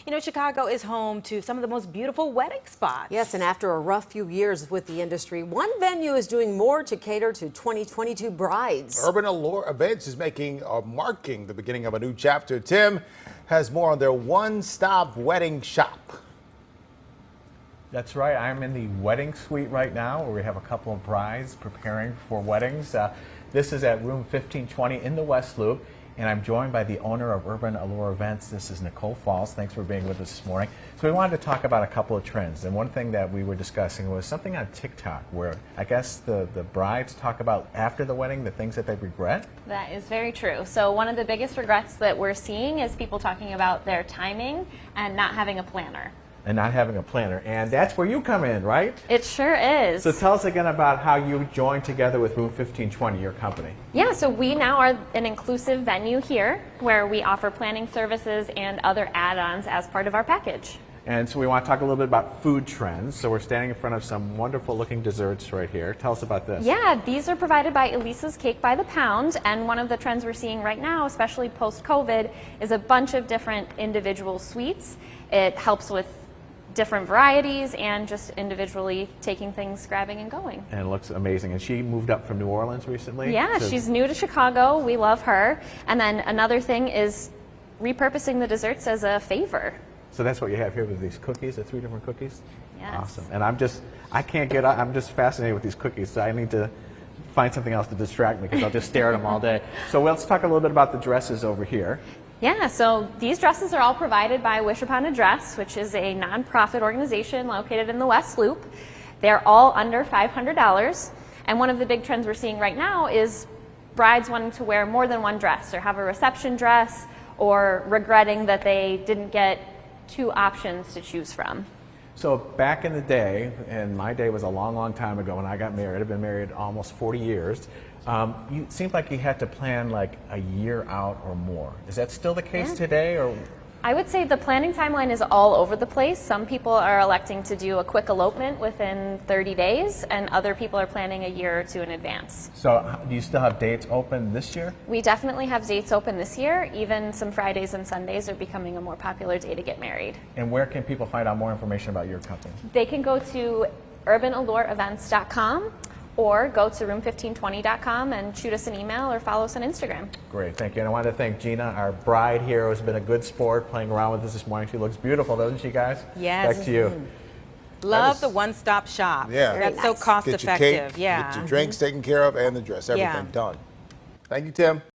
You know, Chicago is home to some of the most beautiful wedding spots. Yes, and after a rough few years with the industry, one venue is doing more to cater to 2022 brides. Urban Allure Events is marking the beginning of a new chapter. Tim has more on their one-stop wedding shop. That's right. I'm in the wedding suite right now where we have a couple of brides preparing for weddings. This is at room 1520 in the West Loop, and I'm joined by the owner of Urban Allure Events. This is Nicole Falls. Thanks for being with us this morning. So we wanted to talk about a couple of trends, and one thing that we were discussing was something on TikTok where I guess the brides talk about after the wedding the things that they regret. That is very true. So one of the biggest regrets that we're seeing is people talking about their timing and not having a planner. And not having a planner. And that's where you come in, right? It sure is. So tell us again about how you joined together with Room 1520, your company. Yeah, so we now are an inclusive venue here where we offer planning services and other add-ons as part of our package. And so we want to talk a little bit about food trends. So we're standing in front of some wonderful looking desserts right here. Tell us about this. Yeah, these are provided by Elisa's Cake by the Pound, and one of the trends we're seeing right now, especially post-COVID, is a bunch of different individual sweets. It helps with different varieties and just individually taking things, grabbing and going. And it looks amazing. And she moved up from New Orleans recently? Yeah, she's new to Chicago. We love her. And then another thing is repurposing the desserts as a favor. So that's what you have here with these cookies, the 3 different cookies? Yes. Awesome. And I'm just fascinated with these cookies, so I need to find something else to distract me because I'll just stare at them all day. So let's talk a little bit about the dresses over here. Yeah, so these dresses are all provided by Wish Upon a Dress, which is a nonprofit organization located in the West Loop. They're all under $500. And one of the big trends we're seeing right now is brides wanting to wear more than one dress or have a reception dress or regretting that they didn't get 2 options to choose from. So back in the day, and my day was a long, long time ago when I got married. I've been married almost 40 years. It seemed like you had to plan like a year out or more. Is that still the case today? Or? I would say the planning timeline is all over the place. Some people are electing to do a quick elopement within 30 days, and other people are planning a year or 2 in advance. So do you still have dates open this year? We definitely have dates open this year. Even some Fridays and Sundays are becoming a more popular day to get married. And where can people find out more information about your company? They can go to urbanallureevents.com or go to room1520.com and shoot us an email or follow us on Instagram. Great, thank you. And I want to thank Gina, our bride here, who has been a good sport playing around with us this morning. She looks beautiful, doesn't she, guys? Yes. Back to you. Love the one-stop shop. Yeah. That's so nice. cost Get your effective. cake, yeah. get your drinks taken care of, and the dress. Everything done. Thank you, Tim.